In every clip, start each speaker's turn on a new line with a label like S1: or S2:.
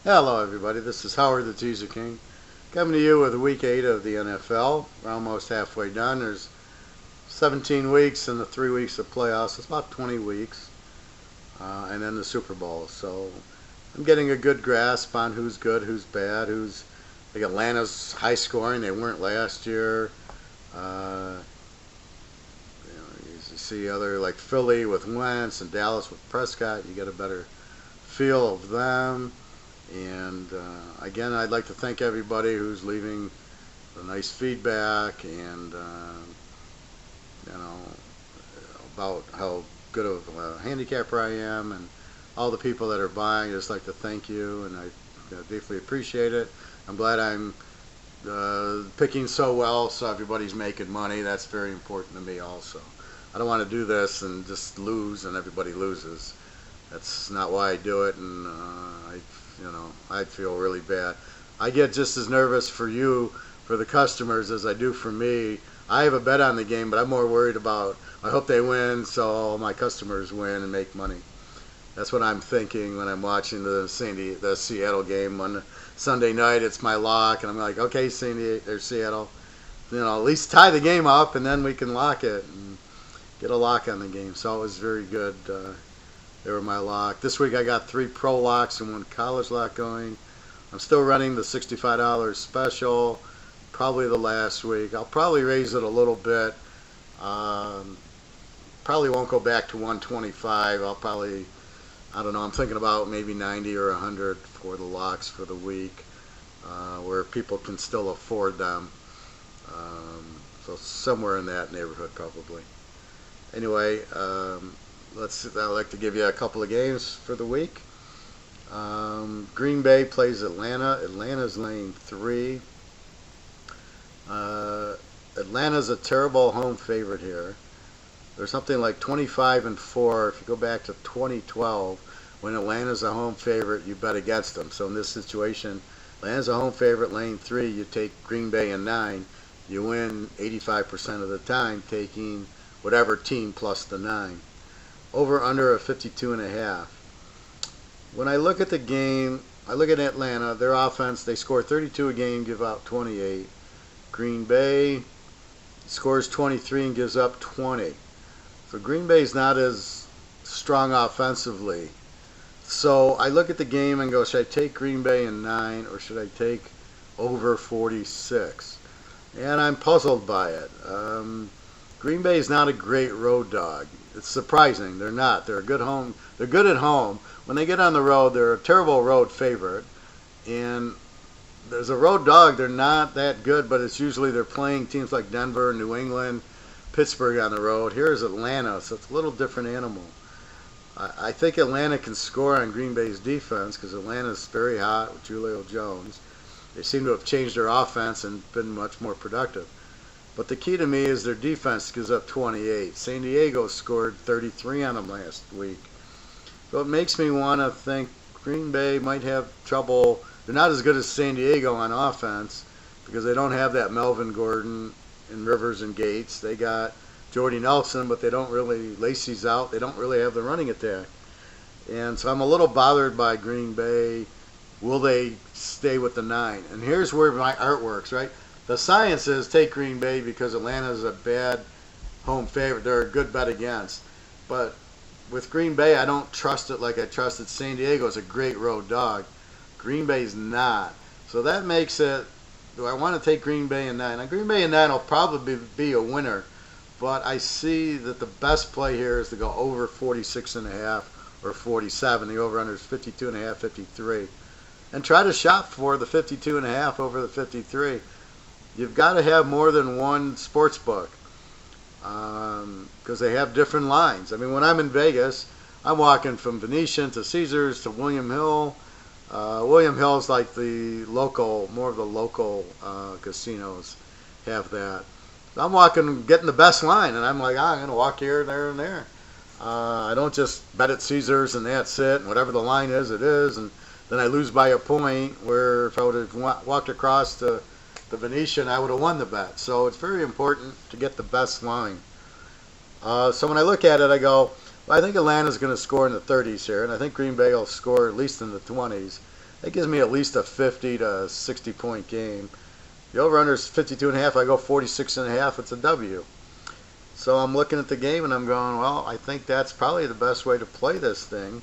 S1: Hello everybody, this is Howard the Teaser King coming to you with week 8 of the NFL. We're almost halfway done. There's 17 weeks and the 3 weeks of playoffs. It's about 20 weeks and then the Super Bowl. So I'm getting a good grasp on who's good, who's bad, who's like Atlanta's high scoring. They weren't last year. Uh, you see other like Philly with Wentz and Dallas with Prescott. You get a better feel of them. And again, I'd like to thank everybody who's leaving the nice feedback and about how good of a handicapper I am, and all the people that are buying. I just like to thank you, and I deeply appreciate it. I'm glad I'm picking so well, so everybody's making money. That's very important to me also. I don't want to do this and just lose and everybody loses. That's not why I do it, and I feel really bad. I get just as nervous for you, for the customers, as I do for me. I have a bet on the game, but I'm more worried about, I hope they win so all my customers win and make money. That's what I'm thinking when I'm watching the Seattle game on Sunday night. It's my lock, and I'm like, okay, Seattle, at least tie the game up, and then we can lock it and get a lock on the game. So it was very good. They were my lock. This week I got 3 pro locks and 1 college lock going. I'm still running the $65 special, probably the last week. I'll probably raise it a little bit. Probably won't go back to 125. I don't know, I'm thinking about maybe 90 or 100 for the locks for the week, where people can still afford them. So somewhere in that neighborhood probably. Anyway, I'd like to give you a couple of games for the week. Green Bay plays Atlanta. Atlanta's laying 3. Atlanta's a terrible home favorite here. There's something like 25-4. If you go back to 2012, when Atlanta's a home favorite, you bet against them. So in this situation, Atlanta's a home favorite, laying 3. You take Green Bay and 9. You win 85% of the time, taking whatever team plus the 9. Over under a 52.5. When I look at the game, I look at Atlanta, their offense, they score 32 a game, give out 28. Green Bay scores 23 and gives up 20. So Green Bay's not as strong offensively. So I look at the game and go, should I take Green Bay in 9 or should I take over 46? And I'm puzzled by it. Green Bay is not a great road dog. It's surprising. They're not. They're a good home. They're good at home. When they get on the road, they're a terrible road favorite. And there's a road dog. They're not that good, but it's usually they're playing teams like Denver, New England, Pittsburgh on the road. Here's Atlanta, so it's a little different animal. I think Atlanta can score on Green Bay's defense because Atlanta's very hot with Julio Jones. They seem to have changed their offense and been much more productive. But the key to me is their defense gives up 28. San Diego scored 33 on them last week. So it makes me want to think Green Bay might have trouble. They're not as good as San Diego on offense because they don't have that Melvin Gordon and Rivers and Gates. They got Jordy Nelson, but they don't really, Lacey's out. They don't really have the running attack. And so I'm a little bothered by Green Bay. Will they stay with the 9? And here's where my art works, right? The science is take Green Bay because Atlanta's a bad home favorite. They're a good bet against. But with Green Bay, I don't trust it like I trusted San Diego. It's a great road dog. Green Bay's not. So that makes it, do I want to take Green Bay in 9? Now, Green Bay in 9 will probably be a winner. But I see that the best play here is to go over 46.5 or 47. The over-under is 52.5, 53. And try to shop for the 52.5 over the 53. You've got to have more than one sports book because they have different lines. I mean, when I'm in Vegas, I'm walking from Venetian to Caesars to William Hill. William Hill's like the local, more of the local casinos have that. I'm walking, getting the best line, and I'm like, I'm going to walk here, there, and there. I don't just bet at Caesars and that's it, and whatever the line is, it is, and then I lose by a point where if I would have walked across to the Venetian, I would have won the bet. So it's very important to get the best line. So when I look at it, I go, well, I think Atlanta's going to score in the 30s here, and I think Green Bay will score at least in the 20s. that gives me at least a 50 to 60 point game. The over-under is 52.5. I go 46.5. It's a W. So I'm looking at the game and I'm going, well, I think that's probably the best way to play this thing,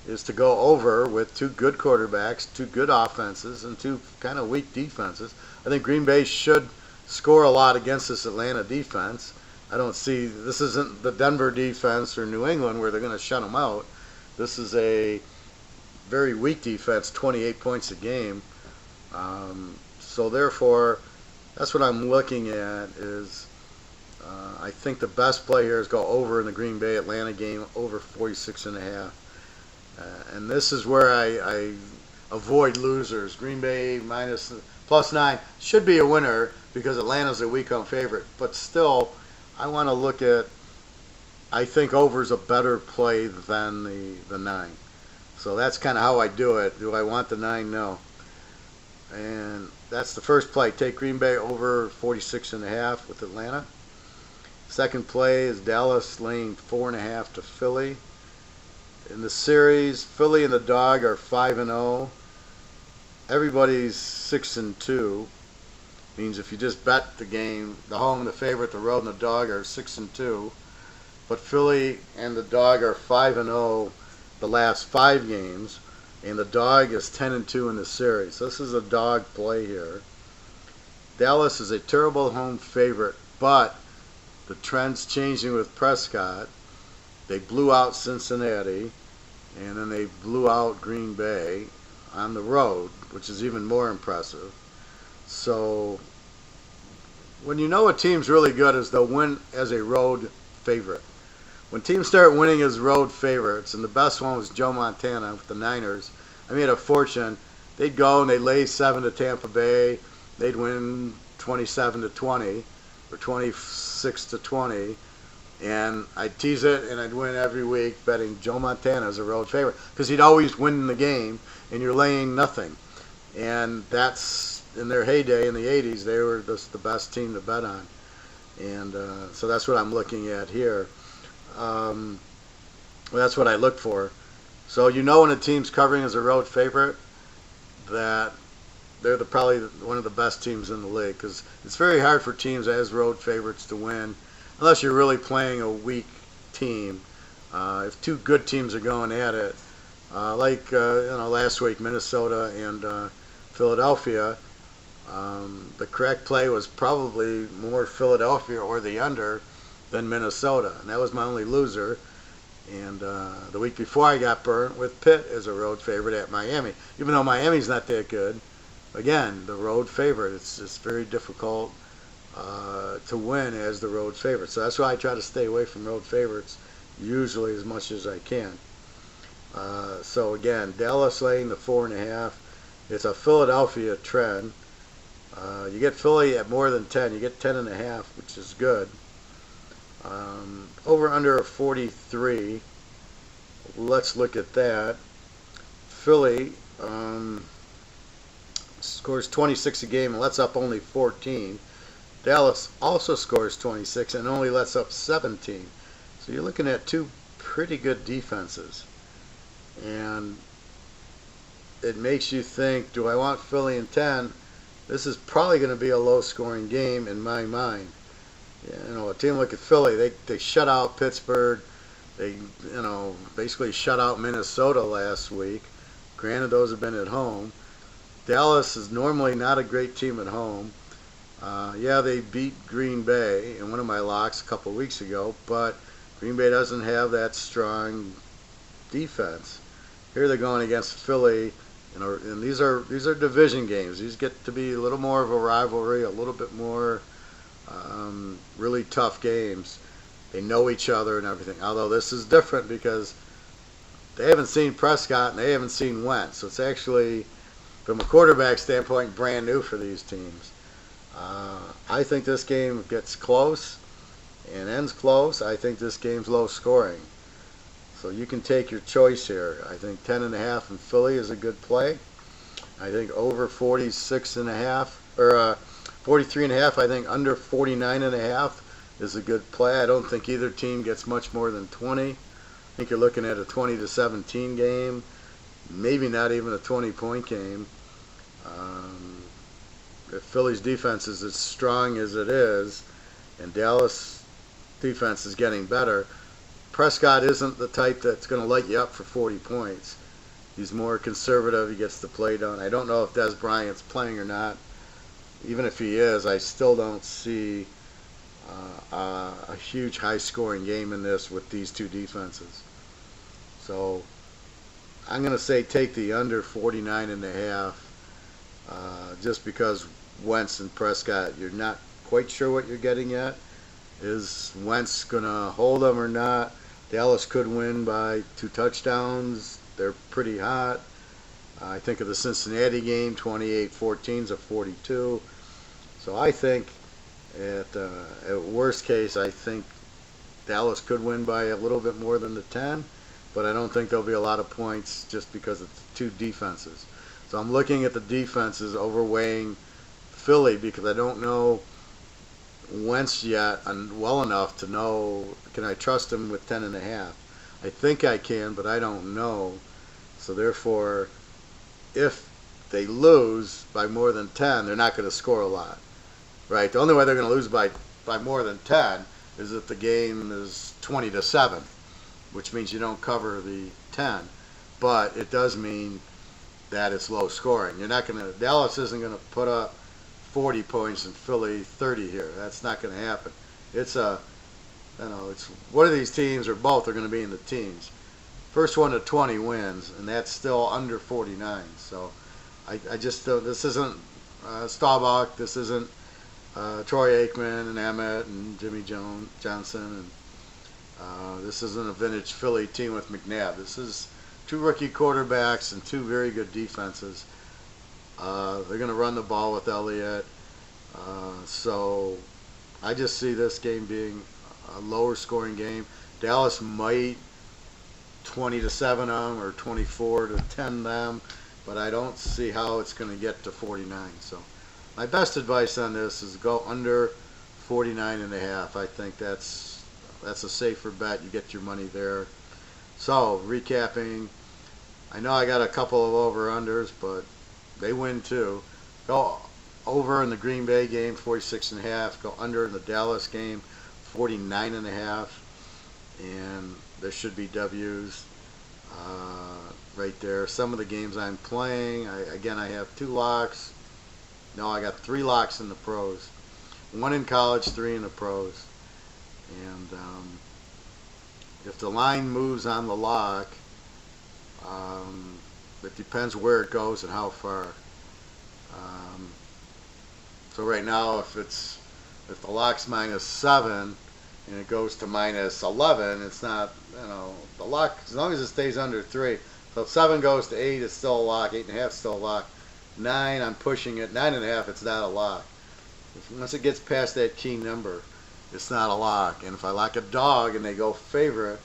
S1: is to go over with two good quarterbacks, two good offenses, and two kind of weak defenses. I think Green Bay should score a lot against this Atlanta defense. I don't see, this isn't the Denver defense or New England where they're going to shut them out. This is a very weak defense, 28 points a game. So therefore, that's what I'm looking at is I think the best play here is go over in the Green Bay Atlanta game, over 46.5. And this is where I avoid losers. Green Bay minus +9 should be a winner because Atlanta's a weak home favorite. But still, I want to look at, I think over's a better play than the 9. So that's kind of how I do it. Do I want the 9? No. And that's the first play. Take Green Bay over 46.5 with Atlanta. Second play is Dallas laying 4.5 to Philly. In the series, Philly and the dog are 5-0. Everybody's 6-2. Means if you just bet the game, the home, the favorite, the road, and the dog are 6-2. But Philly and the dog are 5-0 the last 5 games. And the dog is 10-2 in the series. This is a dog play here. Dallas is a terrible home favorite, but the trend's changing with Prescott. They blew out Cincinnati, and then they blew out Green Bay on the road, which is even more impressive. So when you know a team's really good is they'll win as a road favorite. When teams start winning as road favorites, and the best one was Joe Montana with the Niners, I made a fortune. They'd go and they'd lay 7 to Tampa Bay. They'd win 27-20 or 26-20. And I'd tease it and I'd win every week betting Joe Montana as a road favorite because he'd always win the game and you're laying nothing. And that's in their heyday in the 80s. They were just the best team to bet on. And so that's what I'm looking at here. That's what I look for. So you know when a team's covering as a road favorite that they're probably one of the best teams in the league because it's very hard for teams as road favorites to win unless you're really playing a weak team. If two good teams are going at it, like last week Minnesota and Philadelphia, the correct play was probably more Philadelphia or the under than Minnesota, and that was my only loser. And the week before I got burnt with Pitt as a road favorite at Miami. Even though Miami's not that good, again, the road favorite, it's just very difficult to win as the road favorite. So that's why I try to stay away from road favorites usually as much as I can. So again, Dallas laying the 4.5. It's a Philadelphia trend. You get Philly at more than 10. You get 10.5, which is good. Over under 43. Let's look at that. Philly scores 26 a game and lets up only 14. Dallas also scores 26 and only lets up 17. So you're looking at two pretty good defenses. And it makes you think, do I want Philly in 10? This is probably going to be a low-scoring game in my mind. A team like Philly, they shut out Pittsburgh. They, basically shut out Minnesota last week. Granted, those have been at home. Dallas is normally not a great team at home. Yeah, they beat Green Bay in one of my locks a couple weeks ago, but Green Bay doesn't have that strong defense. Here they're going against Philly, and these are division games. These get to be a little more of a rivalry, a little bit more really tough games. They know each other and everything. Although this is different because they haven't seen Prescott and they haven't seen Wentz. So it's actually, from a quarterback standpoint, brand new for these teams. I think this game gets close and ends close. I think this game's low scoring. So you can take your choice here. I think 10.5 in Philly is a good play. I think over 46.5 or 43.5. I think under 49.5 is a good play. I don't think either team gets much more than 20. I think you're looking at a 20-17 game. maybe not even a 20-point game. If Philly's defense is as strong as it is, and Dallas defense is getting better, Prescott isn't the type that's going to light you up for 40 points. He's more conservative. He gets the play done. I don't know if Des Bryant's playing or not. Even if he is, I still don't see a huge high-scoring game in this with these two defenses. So I'm going to say take the under 49.5, just because Wentz and Prescott, you're not quite sure what you're getting yet. Is Wentz going to hold them or not? Dallas could win by 2 touchdowns. They're pretty hot. I think of the Cincinnati game, 28-14 is a 42. So I think at worst case, I think Dallas could win by a little bit more than the 10, but I don't think there'll be a lot of points just because it's two defenses. So I'm looking at the defenses overweighing Philly because I don't know Wentz yet well enough to know, can I trust him with 10.5? I think I can, but I don't know. So therefore, if they lose by more than 10, they're not going to score a lot. Right? The only way they're going to lose by more than 10 is if the game is 20-7, which means you don't cover the 10. But it does mean that it's low scoring. You're not going to, Dallas isn't going to put up 40 points and Philly 30 here. That's not going to happen. It's it's one of these teams or both are going to be in the teens. First one to 20 wins, and that's still under 49. So I just this isn't Staubach. This isn't Troy Aikman and Emmett and Jimmy Johnson, and this isn't a vintage Philly team with McNabb. This is 2 rookie quarterbacks and 2 very good defenses. They're going to run the ball with Elliott. So I just see this game being a lower scoring game. Dallas might 20-7 them or 24-10 them, but I don't see how it's going to get to 49. So my best advice on this is go under 49.5. I think that's a safer bet. You get your money there. So recapping, I know I got a couple of over-unders, but they win too. Go over in the Green Bay game, 46.5. Go under in the Dallas game, 49.5. And there should be W's right there. Some of the games I'm playing, I have 2 locks. No, I got 3 locks in the pros. 1 in college, 3 in the pros. And if the line moves on the lock, it depends where it goes and how far. So right now, if the lock's -7 and it goes to -11, it's not, the lock, as long as it stays under 3. So if 7 goes to 8, it's still a lock. 8.5 is still a lock. 9, I'm pushing it. 9.5, it's not a lock. Once it gets past that key number, it's not a lock. And if I lock a dog and they go favorite,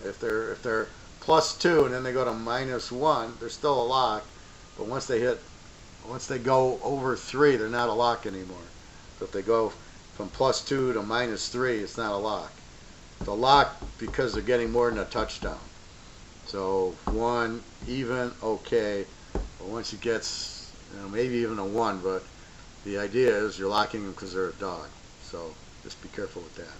S1: if they're +2 and then they go to -1, they're still a lock. But once they go over 3, they're not a lock anymore. So if they go from +2 to -3, it's not a lock. It's a lock because they're getting more than a touchdown. So 1, even, okay. But once it gets, maybe even a 1, but the idea is you're locking them because they're a dog. So just be careful with that.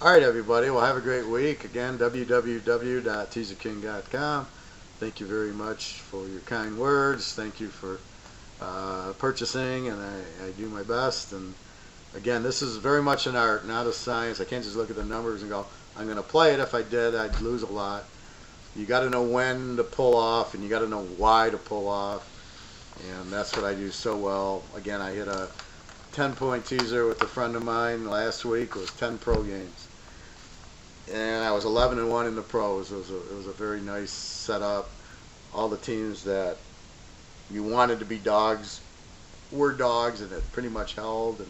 S1: All right, everybody. Well, have a great week. Again, www.teaserking.com. Thank you very much for your kind words. Thank you for purchasing, and I do my best. And again, this is very much an art, not a science. I can't just look at the numbers and go, I'm going to play it. If I did, I'd lose a lot. You got to know when to pull off, and you got to know why to pull off. And that's what I do so well. Again, I hit a 10-point teaser with a friend of mine last week. It was 10 pro games. And I was 11-1 in the pros. It was a very nice setup. All the teams that you wanted to be dogs were dogs, and it pretty much held. And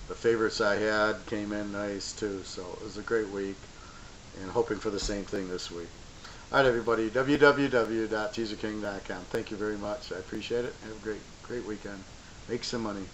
S1: the favorites I had came in nice too. So it was a great week, and hoping for the same thing this week. All right, everybody, www.teaserking.com. Thank you very much. I appreciate it. Have a great weekend. Make some money.